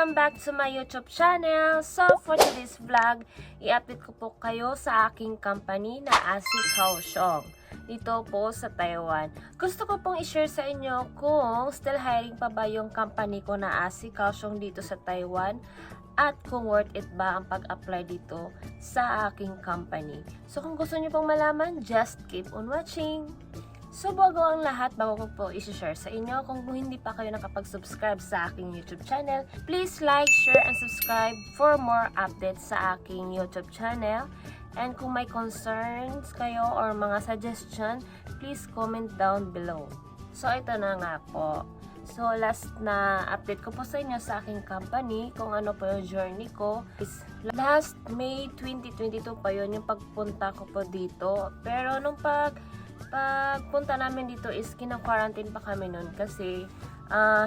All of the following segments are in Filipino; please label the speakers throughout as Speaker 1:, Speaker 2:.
Speaker 1: Welcome back to my YouTube channel. So for today's vlog, i-update ko po kayo sa aking company na ASI Kaohsiung dito po sa Taiwan. Gusto ko pong i-share sa inyo kung still hiring pa ba yung company ko na ASI Kaohsiung dito sa Taiwan at kung worth it ba ang pag-apply dito sa aking company. So kung gusto niyo pong malaman, just keep on watching. So bago ang lahat, bago ko po i-share sa inyo, kung hindi pa kayo nakapag-subscribe sa aking YouTube channel, please like, share, and subscribe for more updates sa aking YouTube channel. And kung may concerns kayo or mga suggestion, please comment down below. So ito na nga po. So last na update ko po sa inyo sa aking company, kung ano po yung journey ko, is last May 2022 pa yun yung pagpunta ko po dito. Pero nung pagpunta namin dito is kina-quarantine pa kami nun kasi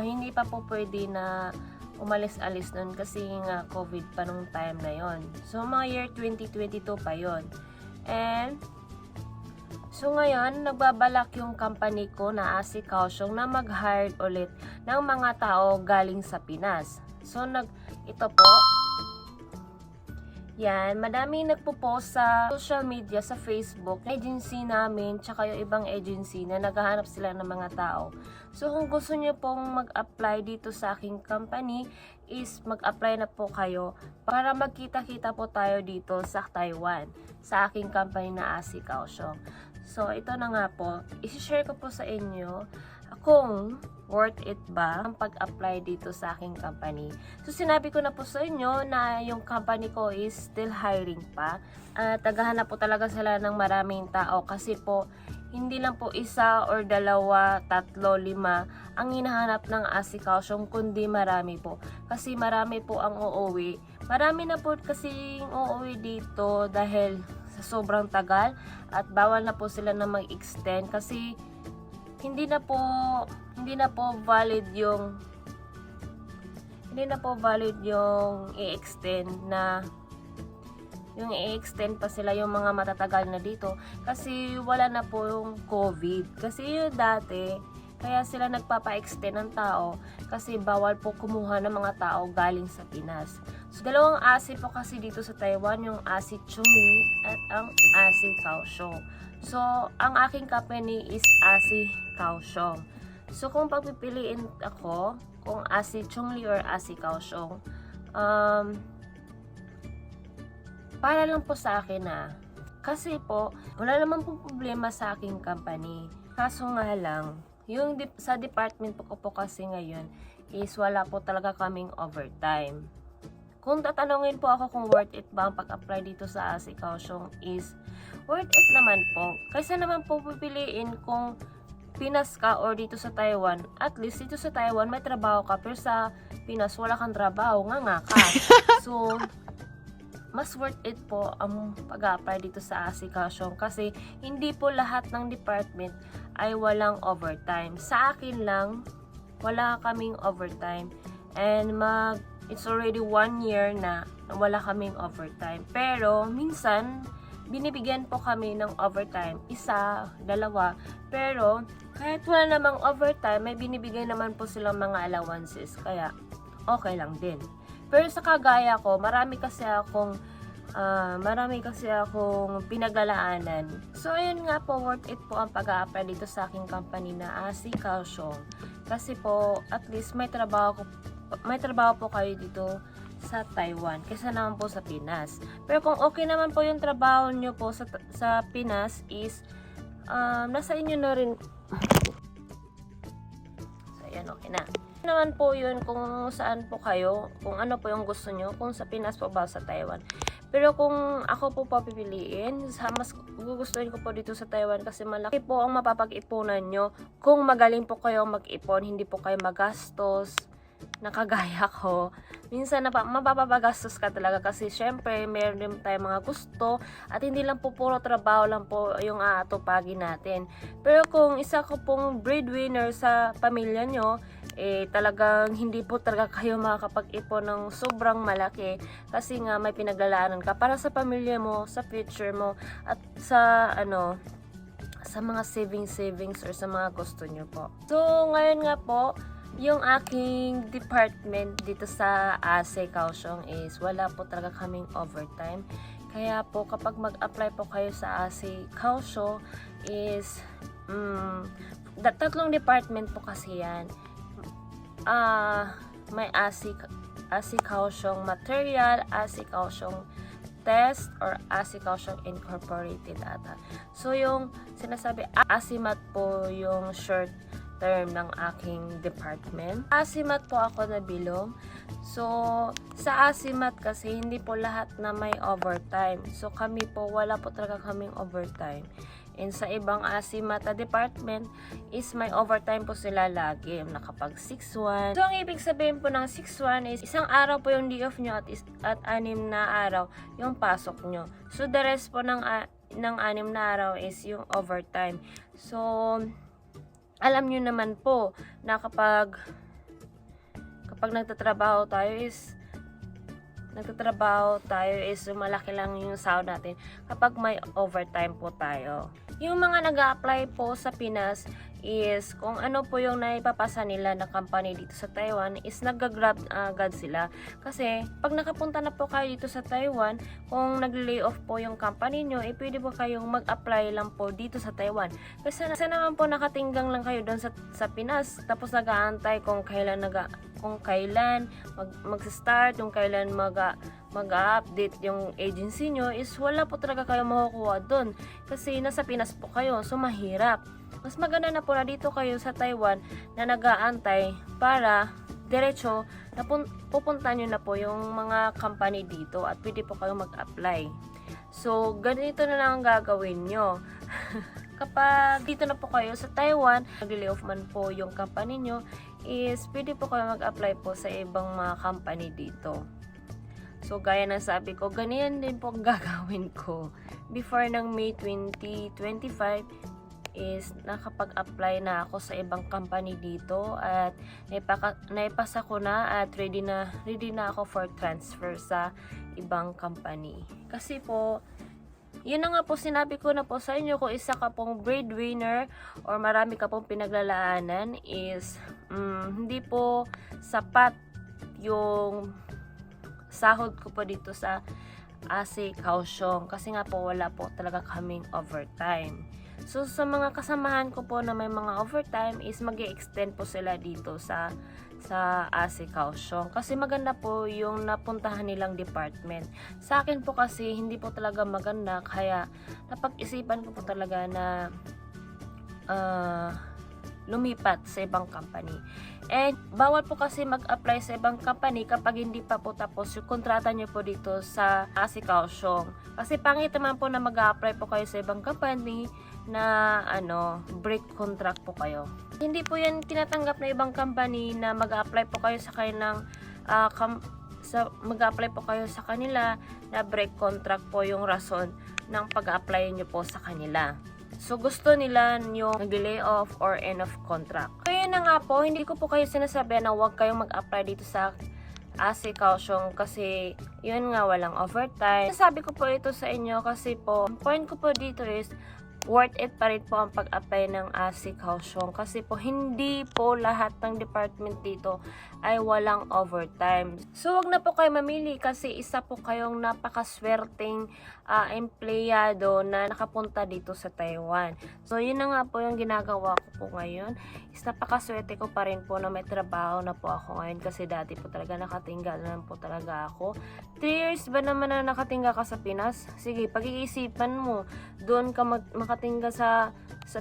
Speaker 1: hindi pa po pwede na umalis-alis nun kasi nga COVID pa nung time na yon. So mga year 2022 pa yon. And so ngayon nagbabalak yung company ko na ASI Kaohsiung na mag-hire ulit ng mga tao galing sa Pinas. So ito po, yan, madami nagpo-post sa social media, sa Facebook, agency namin, tsaka yung ibang agency na naghahanap sila ng mga tao. So kung gusto niyo pong mag-apply dito sa aking company, is mag-apply na po kayo para magkita-kita po tayo dito sa Taiwan, sa aking company na ASI Kaohsiung. So ito na nga po, i-share ko po sa inyo kung worth it ba ang pag-apply dito sa aking company. So sinabi ko na po sa inyo na yung company ko is still hiring pa. Tagahanap po talaga sila ng maraming tao kasi po hindi lang po isa or dalawa, tatlo, lima ang hinahanap ng ASI Kaohsiung, kundi marami po. Kasi marami po ang uuwi. Marami na po kasi uuwi dito dahil sa sobrang tagal at bawal na po sila na mag-extend kasi hindi na po valid yung i-extend pa sila yung mga matatagal na dito kasi wala na po yung COVID. Kasi yung dati kaya sila nagpapa-extend ng tao kasi bawal po kumuha ng mga tao galing sa Pinas. So dalawang ASI po kasi dito sa Taiwan, yung ASI Chungli at ang ASI Kaohsiung. So ang aking company is ASI Kaohsiung. So kung pagpipiliin ako kung ASI Chungli or ASI Kaohsiung, para lang po sa akin kasi po wala naman po problema sa aking company. Kaso nga lang, yung sa department po kasi ngayon is wala po talaga kaming overtime. Kung tatanungin po ako kung worth it ba ang pag-apply dito sa ASI Kaohsiung, is worth it naman po. Kaysa naman po pipiliin kung Pinas ka or dito sa Taiwan. At least dito sa Taiwan may trabaho ka, pero sa Pinas wala kang trabaho, nga ka. So mas worth it po ang pag-apply dito sa ASI Kaohsiung kasi hindi po lahat ng department ay walang overtime. Sa akin lang, wala kaming overtime. And it's already 1 year na wala kaming overtime. Pero minsan, binibigyan po kami ng overtime. Isa, dalawa. Pero kahit wala namang overtime, may binibigay naman po silang mga allowances. Kaya okay lang din. Pero sa kagaya ko, marami kasi akong pinaglalaanan. So, ayun nga po, worth it po ang pag-a-apply dito sa aking company na ASI Kaohsiung. Kasi po, at least may trabaho po kayo dito sa Taiwan kaysa naman po sa Pinas. Pero kung okay naman po yung trabaho nyo po sa Pinas is nasa inyo na rin. So, ayan, okay na. Naman po yun kung saan po kayo, kung ano po yung gusto nyo, kung sa Pinas po ba sa Taiwan. Pero kung ako po papipiliin, mas gugustuhin ko po dito sa Taiwan kasi malaki po ang mapapag-ipunan nyo kung magaling po kayo mag-ipon, hindi po kayo magastos na kagaya ko. Minsan mapapagastos ka talaga kasi syempre meron din tayong mga gusto at hindi lang po puro trabaho lang po yung aatupagin natin. Pero kung isa ko pong breadwinner sa pamilya nyo, talagang hindi po talaga kayo makakapag-ipon ng sobrang malaki kasi nga may pinaglalaanan ka para sa pamilya mo, sa future mo at sa sa mga savings or sa mga gusto nyo po. So ngayon nga po, Yung aking department dito sa ASE Kaohsiung is wala po talaga kaming overtime. Kaya po kapag mag-apply po kayo sa ASE Kaohsiung is tatlong department po kasi yan. May ASE Kaohsiung Material, ASE Kaohsiung Test, or ASE Kaohsiung Incorporated ata. So yung sinasabi ASIMAT po yung short term ng aking department. ASIMAT po ako nabilong. So, sa ASIMAT kasi hindi po lahat na may overtime. So, kami po, wala po talaga kaming overtime. And sa ibang ASIMAT na department is may overtime po sila lagi. Nakapag 6-1. So, ang ibig sabihin po ng 6-1 is isang araw po yung day off nyo at 6 na araw yung pasok nyo. So, the rest po ng 6 na araw is yung overtime. So, alam nyo naman po na kapag nagtatrabaho tayo is malaki lang yung sahod natin kapag may overtime po tayo. Yung mga nag-a-apply po sa Pinas is kung ano po yung naipapasa nila na company dito sa Taiwan is nag-grab agad sila. Kasi pag nakapunta na po kayo dito sa Taiwan, kung nag-lay off po yung company nyo, pwede po kayong mag-apply lang po dito sa Taiwan. Kasi naman po nakatinggang lang kayo doon sa Pinas, tapos nag-aantay kung kailan mag-start, kung kailan mag-update yung agency nyo, is wala po talaga kayo makukuha doon. Kasi nasa Pinas po kayo, so mahirap. Mas maganda na po na dito kayo sa Taiwan na nag-aantay para diretso na pupunta nyo na po yung mga company dito at pwede po kayo mag-apply. So, ganito na lang ang gagawin nyo. Kapag dito na po kayo sa Taiwan, nag-lay off man po yung company nyo, is pwede po kayo mag-apply po sa ibang mga company dito. So, gaya ng sabi ko, ganyan din po ang gagawin ko. Before ng May 2025, is nakapag-apply na ako sa ibang company dito at naipasa ko na at ready na ako for transfer sa ibang company. Kasi po, yun na nga po sinabi ko na po sa inyo, kung isa ka pong breadwinner or marami ka pong pinaglalaanan is hindi po sapat yung sahod ko po dito sa ASE Kaohsiung kasi nga po wala po talaga kaming overtime. So sa mga kasamahan ko po na may mga overtime is mag-i-extend po sila dito sa ASE Kaohsiung kasi maganda po yung napuntahan nilang department. Sa akin po kasi hindi po talaga maganda, kaya napag-isipan ko po talaga na lumipat sa ibang company. And bawal po kasi mag-apply sa ibang company kapag hindi pa po tapos yung kontrata nyo po dito sa ASE Kaohsiung. Kasi pangit naman po na mag-apply po kayo sa ibang company na break contract po kayo. Hindi po yan tinatanggap na ibang company na mag-apply po kayo sa kanilang mag-apply po kayo sa kanila na break contract po yung rason ng pag-apply nyo po sa kanila. So, gusto nila yung nag-lay off or end of contract. Kaya na nga po, hindi ko po kayo sinasabi na huwag kayong mag-apply dito sa ASE Kaohsiung kasi yun nga, walang overtime. Sabi ko po ito sa inyo kasi po, point ko po dito is worth it pa rin po ang pag-apply ng ASE Kaohsiung kasi po hindi po lahat ng department dito ay walang overtime. So, wag na po kayo mamili kasi isa po kayong napakaswerteng empleyado na nakapunta dito sa Taiwan. So, yun na nga po yung ginagawa ko po ngayon. Is napakaswerte ko pa rin po na may trabaho na po ako ngayon kasi dati po talaga nakatinggal na po talaga ako. 3 years ba naman na nakatinggal ka sa Pinas? Sige, pag-iisipan mo, doon ka makatinggal sa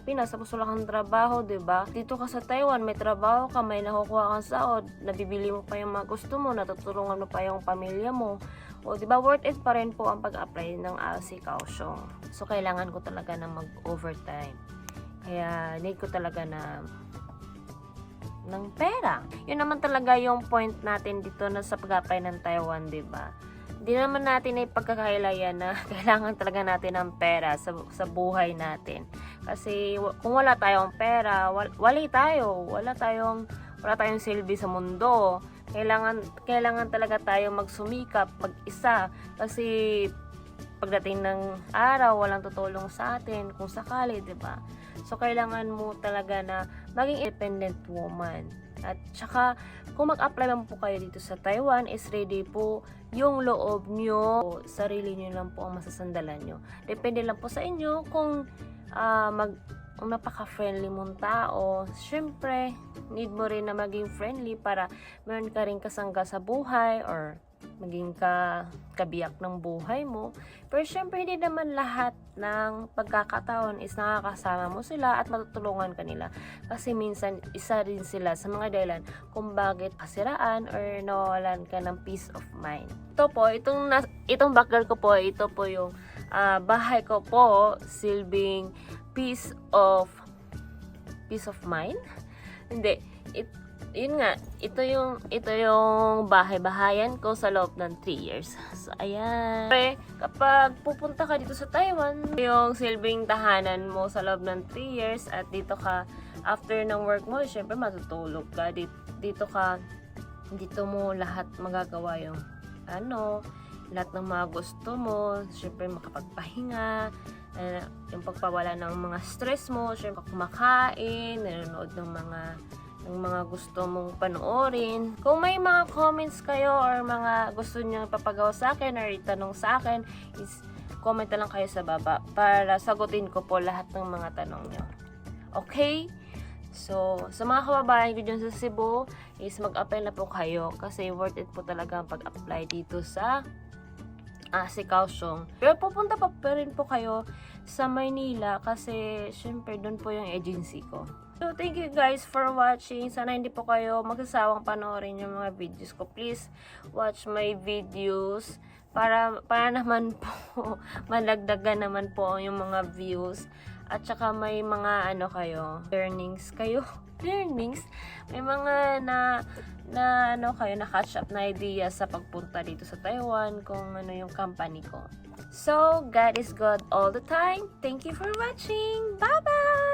Speaker 1: Pinas, tapos wala kang trabaho, diba? Dito ka sa Taiwan, may trabaho ka, may nakukuha kang sahod, nabibili mo pa yung mga gusto mo, natutulungan mo pa yung pamilya mo. O, diba, worth it pa rin po ang pag-apply ng ASE Kaohsiung. So, kailangan ko talaga na mag-overtime. Kaya, need ko talaga ng pera. Yun naman talaga yung point natin dito na sa pag-apply ng Taiwan, diba? Hindi naman natin ay pagkakailayan na kailangan talaga natin ng pera sa buhay natin. Kasi kung wala tayong pera, wala tayong silbi sa mundo. Kailangan talaga tayo magsumikap, mag-isa. Kasi pagdating ng araw, walang tutulong sa atin kung sakali, 'di ba? So kailangan mo talaga na maging independent woman. At saka, kung mag-apply man po kayo dito sa Taiwan, is ready po yung loob nyo. Sarili nyo lang po ang masasandalan nyo. Depende lang po sa inyo kung kung napaka-friendly mong tao. Syempre, need mo rin na maging friendly para meron ka rin kasangga sa buhay or maging kabiyak ng buhay mo. Pero syempre, hindi naman lahat ng pagkakataon is nakakasama mo sila at matutulungan ka nila. Kasi minsan, isa rin sila sa mga dahilan kung bakit kasiraan or nawawalan ka ng peace of mind. Ito po, itong background ko po, ito po yung bahay ko po, silbing peace of mind. Hindi, yun nga, ito yung bahay-bahayan ko sa loob ng 3 years. So, ayan. Kapag pupunta ka dito sa Taiwan, yung silbing tahanan mo sa loob ng 3 years at dito ka, after ng work mo, syempre matutulog ka. Dito mo lahat magagawa yung lahat ng mga gusto mo. Syempre makapagpahinga, yung pagpawala ng mga stress mo, syempre kumakain, nanonood ng mga gusto mong panoorin. Kung may mga comments kayo or mga gusto niyo papagawa sa akin or itanong sa akin, is comment na lang kayo sa baba para sagutin ko po lahat ng mga tanong niyo. Okay? So, sa mga kababayan ko dyan sa Cebu, is mag-apply na po kayo kasi worth it po talaga ang pag-apply dito sa si Kaohsiung. Pero pupunta pa rin po kayo sa Maynila kasi syempre doon po yung agency ko. So, thank you guys for watching. Sana hindi po kayo magsasawang panoorin yung mga videos ko. Please watch my videos para naman po malagdagan naman po yung mga views. At saka may mga learnings kayo. Learnings? May mga na catch up na idea sa pagpunta dito sa Taiwan kung ano yung company ko. So, God is good all the time. Thank you for watching. Bye-bye!